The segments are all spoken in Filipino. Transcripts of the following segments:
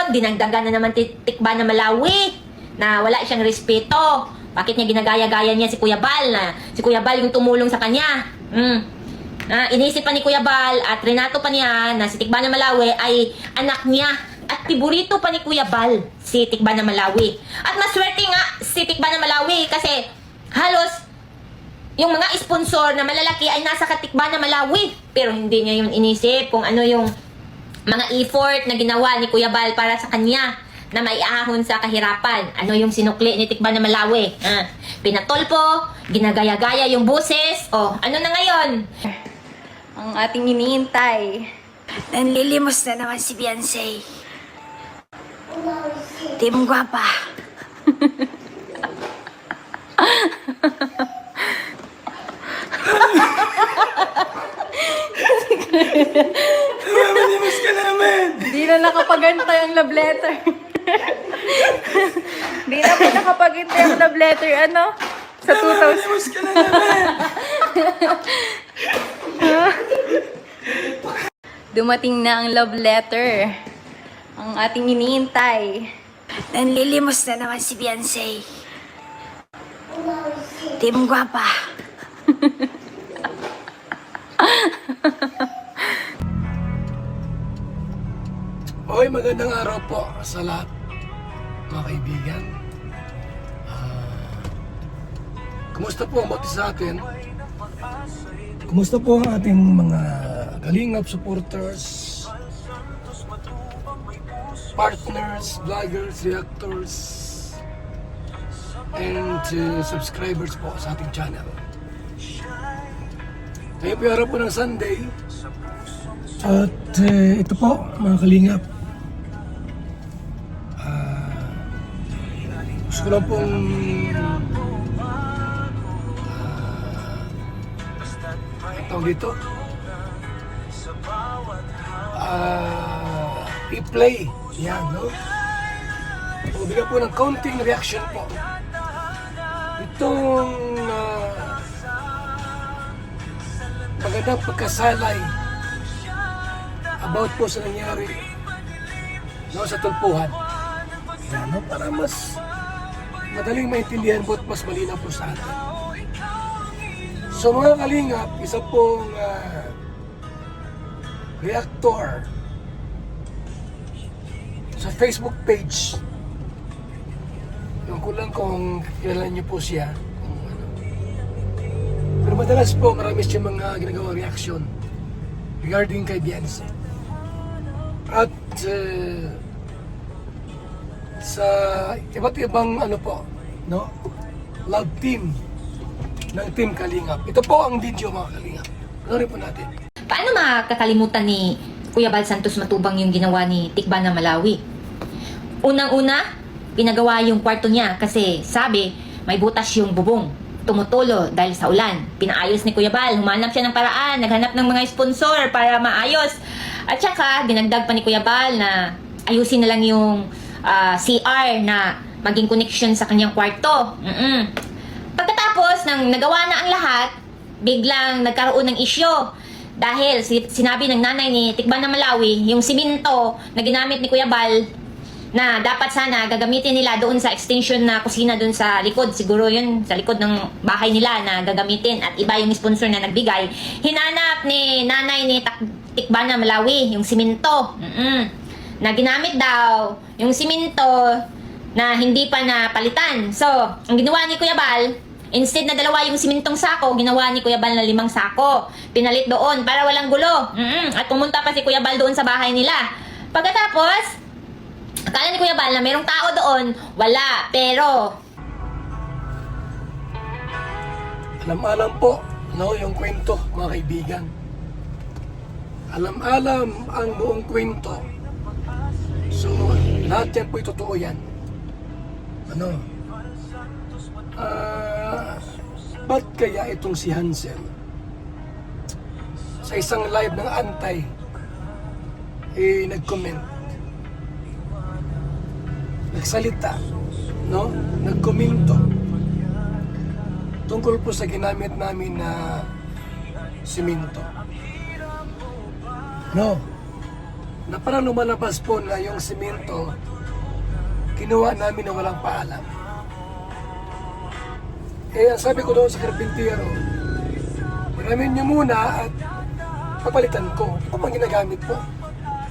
ngayon, dinagdagan na naman Tikba na Malawi na wala siyang respeto. Bakit niya ginagaya-gaya niya si Kuya Bal na si Kuya Bal yung tumulong sa kanya? Inisip pa ni Kuya Bal at Renato pa niya na si Tikba na Malawi ay anak niya at tiburito pa ni Kuya Bal si Tikba na Malawi. At maswerte nga si Tikba na Malawi kasi halos yung mga sponsor na malalaki ay nasa katikba na Malawi. Pero hindi niya yun inisip kung ano yung mga effort na ginawa ni Kuya Bal para sa kanya na maiahon sa kahirapan. Ano yung sinukli ni Tikba na Malawi? Pinatolpo, ginagaya-gaya yung boses. Ano na ngayon? Ang ating iniintay. Nanlilimos na naman si Beyonce. Di mong gwapa. Namimiss ka namin! Di na nakapagantay ang love letter. Di na po nakapagantay ang love letter, ano? Sa 2000. Namimiss ka na namin! Dumating na ang love letter. Ang ating iniintay. Nanlilimos na naman si Beyonce. Di mong gwapa. Oy, magandang araw po sa lahat, mga kaibigan. Kumusta po ang bati sa atin? Kumusta po ang ating mga kalingap supporters, partners, vloggers, reactors, and subscribers po sa ating channel. Tayo po yung araw po ng Sunday. At ito po, mga kalingap. Gusto ko lang pong tawag dito i-play yan, no? Bigyan po ng counting reaction po itong magandang pagkasalay about po sa nangyari, no, sa tulpuhan. Yan, no? Para mas madaling maintindihan po at mas malinaw po sa atin. So mga kalingap, isa pong reactor sa Facebook page. Yung ko lang kung kilala niyo po siya. Pero madalas po marami siyang mga ginagawa reaction regarding kay Beyonce. At sa iba't ibang ano po, no? Love team ng Team Kalingap. Ito po ang video, mga Kalingap. Panoorin po natin. Paano makakalimutan ni Kuya Bal Santos Matubang yung ginawa ni Tikba na Malawi? Unang-una, pinagawa yung kwarto niya kasi sabi may butas yung bubong. Tumutulo dahil sa ulan. Pinaayos ni Kuya Bal. Humanap siya ng paraan. Naghanap ng mga sponsor para maayos. At saka, dinagdag pa ni Kuya Bal na ayusin na lang yung CR na maging connection sa kanyang kwarto. Pagkatapos ng nagawa na ang lahat, biglang nagkaroon ng isyo. Dahil sinabi ng nanay ni Tikba na Malawi, yung siminto na ginamit ni Kuya Bal, na dapat sana gagamitin nila doon sa extension na kusina doon sa likod. Siguro yun, sa likod ng bahay nila na gagamitin. At iba yung sponsor na nagbigay. Hinanap ni nanay ni Tikba na Malawi, yung siminto. Na ginamit daw, yung siminto na hindi pa napalitan. So, ang ginawa ni Kuya Bal, instead na dalawa yung simintong sako, ginawa ni Kuya Bal na 5 sako. Pinalit doon para walang gulo. At pumunta pa si Kuya Bal doon sa bahay nila. Pagkatapos, akala ni Kuya Bal na merong tao doon. Wala. Pero, Alam-alam po, no, yung kwento, mga kaibigan. Alam-alam ang buong kwento. So, lahat yan po'y totoo yan. Ano? Ba't kaya itong si Hansel sa isang live ng Antay nag-comment, nagsalita, no? Nagkomento tungkol po sa ginamit namin na simento, no? na parang lumalabas po na yung simento, kinuha namin na walang paalam. Eh, ang sabi ko doon sa karpintero, hiramin niyo muna at papalitan ko. Ito pang ginagamit po.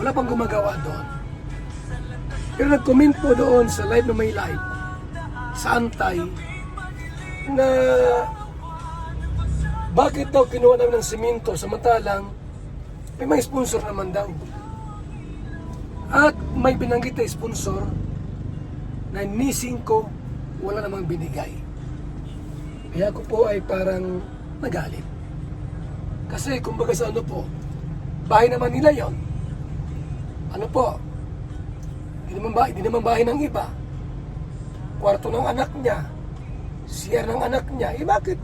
Wala pang gumagawa doon. Pero nag-comment po doon sa live na may live, sa Antay, na bakit daw kinuha namin ng simento samantalang may mga sponsor naman daw. At may binanggit na sponsor na nising ko wala namang binigay. Kaya ako po ay parang nagalit. Kasi kumbaga sa ano po, bahay naman nila yon. Ano po, hindi naman bahay ng iba. Kwarto ng anak niya, CR ng anak niya, bakit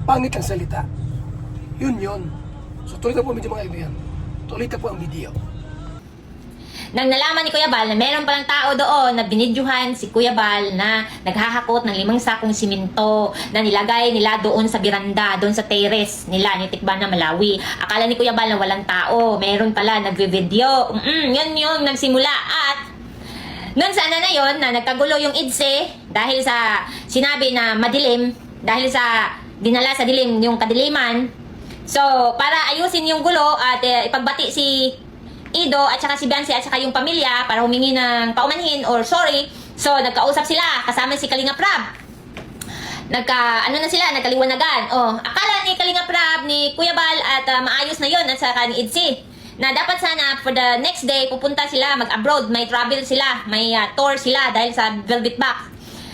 pangit ang salita? Yun. So tuloy na po ang video mga kaibigan. Tuloy na po ang video. Nang nalaman ni Kuya Bal na meron palang tao doon na binidyuhan si Kuya Bal na naghahakot ng 5 sakong simento na nilagay nila doon sa biranda, doon sa terrace nila ni Tikban na Malawi. Akala ni Kuya Bal na walang tao, meron pala nagve-video. Yun yung nagsimula at noon sana na yon na nagkagulo yung IDSE dahil sa sinabi na madilim, dahil sa dinala sa dilim yung kadiliman. So, para ayusin yung gulo at ipagbati si Ido at saka si Biancy at saka yung pamilya para humingi ng paumanhin or sorry. So, nagkausap sila kasama si Kalinga Prab. Nagkaliwanagan. Akala ni Kalinga Prab, ni Kuya Bal at maayos na yon at saka ni Idsi. Na dapat sana for the next day pupunta sila mag-abroad, may travel sila, may tour sila dahil sa Velvet Box.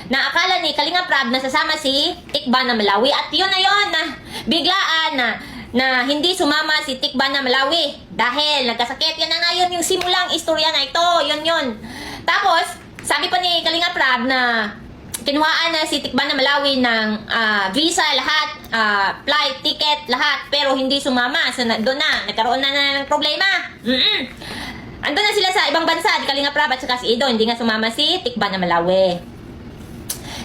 Na akala ni Kalinga Prab na sasama si Tikban na Malawi at yun na yon na biglaan na hindi sumama si Tikban na Malawi dahil nagkasakit. Yan na nga yun yung simulang istorya na ito. Yun. Tapos, sabi pa ni Kalinga Prab na kinuhaan na si Tikban na Malawi ng visa, lahat, flight, ticket, lahat, pero hindi sumama. So, doon na, nagkaroon na ng problema. Andun na sila sa ibang bansa, di Kalinga Prab at saka si Ido, hindi nga sumama si Tikban na Malawi.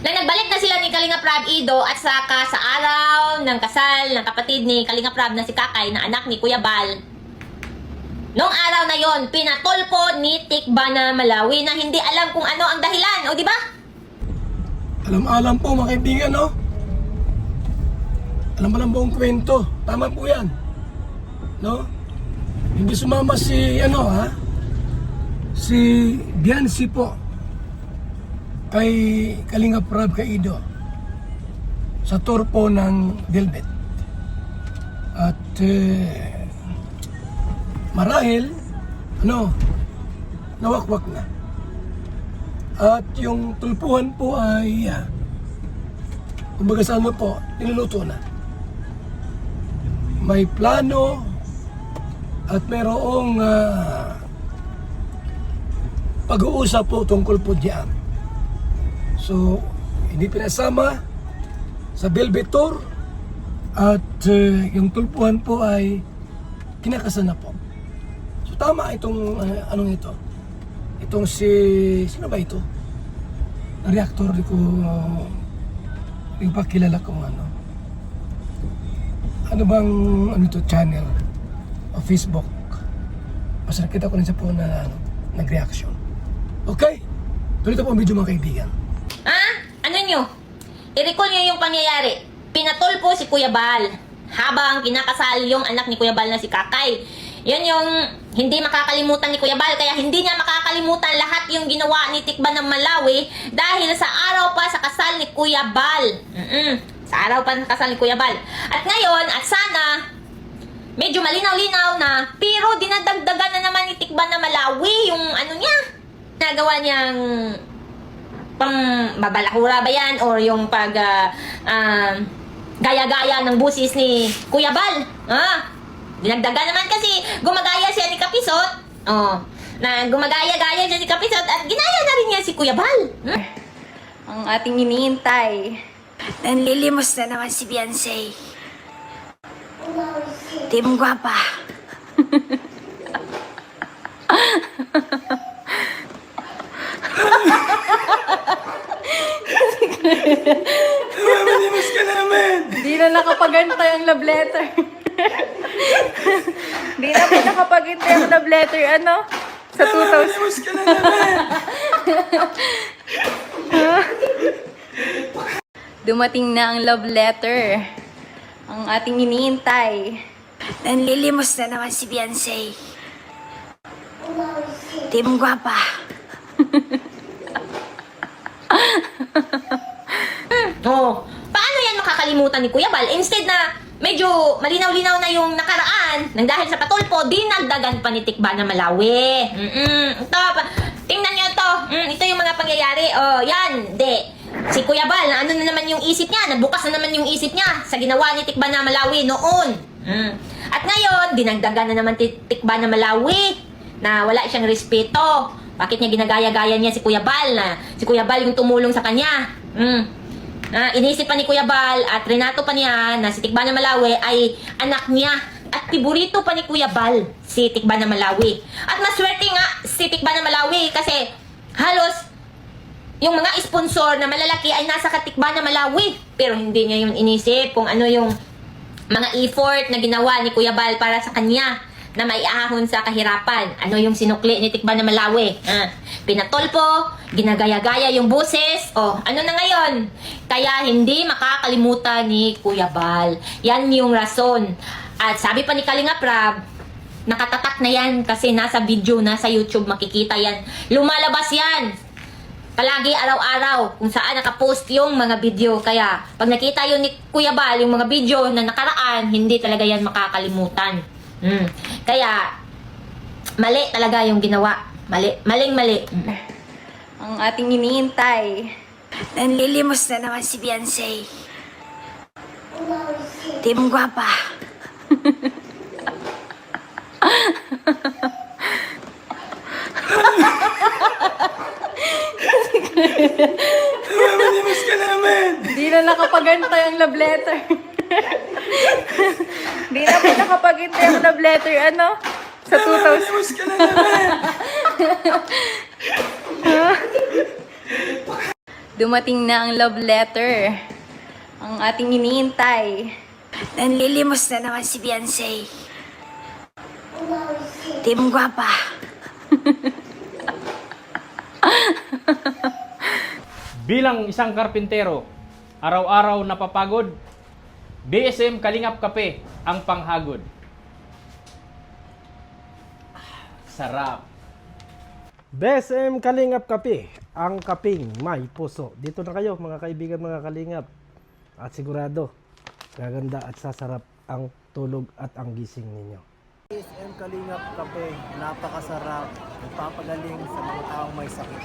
Na nagbalik na sila ni Kalinga Prab, Ido at saka sa araw ng kasal ng kapatid ni Kalinga Prab na si Kakay na anak ni Kuya Bal. Noong araw na yon, pinatulpo ni Tikban na Malawi na hindi alam kung ano ang dahilan, o di ba? Alam po mga kaibigan, no? Alam buong kwento. Tama po yan. No? Hindi sumama si, si Biancy po kay Kalinga Prab, kay Ido sa tour po ng Velvet. At marahil nawakwak na. At yung tulpuhan po ay kumbaga sa ano po, niluluto na. May plano at mayroong pag-uusap po tungkol po diyan. So, hindi pinasama sa Velvet Tour at yung tulpuhan po ay kinakasan na po. So, tama itong anong ito. Itong sino ba ito? Ang reactor, di ko pakilala kung ano. Ano bang channel o Facebook? Basta nakita ko rin sa po na nag-reaction. Okay, tuloy ito po ang video mga kaibigan. Ano nyo? I-recall nyo yung pangyayari. Pinatulpo si Kuya Bal habang kinakasal yung anak ni Kuya Bal na si Kakay. Yan yung hindi makakalimutan ni Kuya Bal, kaya hindi niya makakalimutan lahat yung ginawa ni Tikban ng Malawi dahil sa araw pa sa kasal ni Kuya Bal. Sa araw pa sa kasal ni Kuya Bal. At ngayon, at sana medyo malinaw-linaw na, pero dinadagdagan na naman ni Tikban ng Malawi yung niya. Nagawa niyang pang babalakura ba yan or yung pag gaya-gaya ng busis ni Kuya Bal. Dinagdagan naman kasi gumagaya siya ni Kapisot. Na gumagaya-gaya siya ni Kapisot at ginaya na rin niya si Kuya Bal. Ang ating iniintay. Nanlilimos na naman si Biancy. Team Guapa. Malimus ka namin! Hindi na nakapagantay ang love letter. Di na po nakapag-intay ang love letter, ano? Sa 2000. Limos ka na naman! Dumating na ang love letter. Ang ating iniintay. Nanlilimos na naman si Beyonce. Team Guwapa. Oh, paano yan makakalimutan ni Kuya Bal? Instead na medyo malinaw-linaw na yung nakaraan, nang dahil sa patulpo, dinagdagan pa ni Tikba na Malawi. Ito, tingnan nyo to. Ito yung mga pangyayari. Oh, yan. Si Kuya Bal, na ano na naman yung isip niya, nabukas na naman yung isip niya sa ginawa ni Tikba na Malawi noon. At ngayon, dinagdagan na naman Tikba na Malawi na wala siyang respeto. Bakit niya ginagaya-gaya niya si Kuya Bal na si Kuya Bal yung tumulong sa kanya? Inisip pa ni Kuya Bal at renato pa niya na si Tikba na Malawi ay anak niya at tiburito pa ni Kuya Bal si Tikba na Malawi. At maswerte nga si Tikba na Malawi kasi halos yung mga sponsor na malalaki ay nasa katikba na Malawi. Pero hindi niya yung inisip kung ano yung mga effort na ginawa ni Kuya Bal para sa kanya na maiahon sa kahirapan. Ano yung sinukli ni Tikba na Malawi? Pinatolpo, ginagaya-gaya yung boses. Ano na ngayon? Kaya hindi makakalimutan ni Kuya Bal. Yan yung rason. At sabi pa ni Kalinga Prab, nakatatak na yan kasi nasa video, nasa YouTube makikita yan. Lumalabas yan. Palagi araw-araw kung saan nakapost yung mga video. Kaya pag nakita yun ni Kuya Bal, yung mga video na nakaraan, hindi talaga yan makakalimutan. Kaya mali talaga yung ginawa. Maling-mali. Ang ating iniintay. Nanlilimos na naman si Beyonce. Team Guwapa. Limos ka na naman! Di na nakapag-intay ang love letter. Di na po nakapag-intay ang love letter, ano? Sa 2000. Limos ka na naman! Dumating na ang love letter. Ang ating iniintay. Nanlilimos na naman si Beyonce. Team Guwapa. Bilang isang karpintero, araw-araw napapagod, BSM Kalingap Kape ang panghagod. Sarap. BSM Kalingap Kape, ang kaping may puso. Dito na kayo mga kaibigan, mga Kalingap. At sigurado, gaganda at sasarap ang tulog at ang gising ninyo. BSM Kalingap Kape, napakasarap, nagpapagaling sa mga taong may sakit.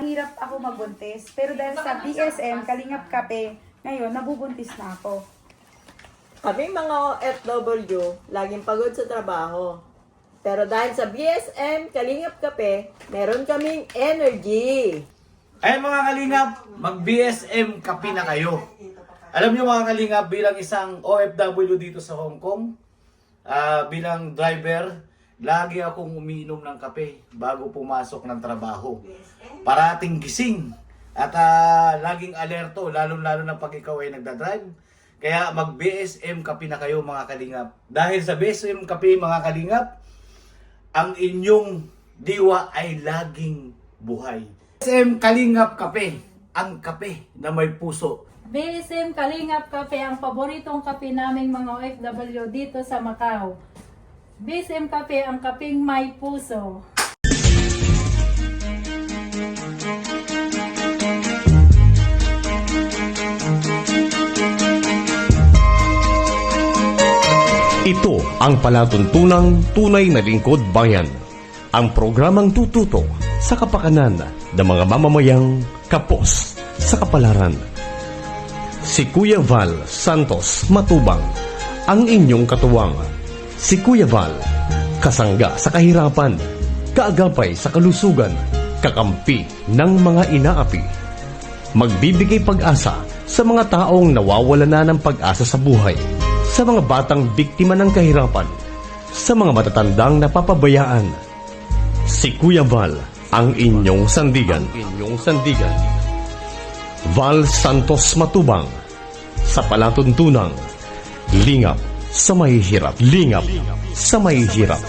Hirap ako magbuntis, pero dahil sa BSM Kalingap Kape, ngayon nabubuntis na ako. Kaming mga OFW, laging pagod sa trabaho. Pero dahil sa BSM Kalingap Kape, meron kaming energy. Ayan mga kalingap, mag-BSM kape na kayo. Alam niyo mga kalingap, bilang isang OFW dito sa Hong Kong, bilang driver, lagi akong umiinom ng kape bago pumasok ng trabaho. Parating gising at laging alerto, lalo-lalo na pag ikaw ay nagdadrive. Kaya mag-BSM kape na kayo mga kalingap. Dahil sa BSM kape mga kalingap, ang inyong diwa ay laging buhay. BSM Kalingap Kape, ang kape na may puso. BSM Kalingap Kape ang paboritong kape naming mga OFW dito sa Macau. BSM Kape ang kaping may puso. Ito ang palatuntunang tunay na lingkod bayan. Ang programang tututo sa kapakanan ng mga mamamayang kapos sa kapalaran. Si Kuya Val Santos Matubang, ang inyong katuwang. Si Kuya Val, kasangga sa kahirapan, kaagapay sa kalusugan, kakampi ng mga inaapi. Magbibigay pag-asa sa mga taong nawawala na ng pag-asa sa buhay, sa mga batang biktima ng kahirapan, sa mga matatandang napapabayaan. Si Kuya Val, ang inyong sandigan. Val Santos Matubang, sa palatuntunang Lingap sa mahihirap. Lingap sa mahihirap.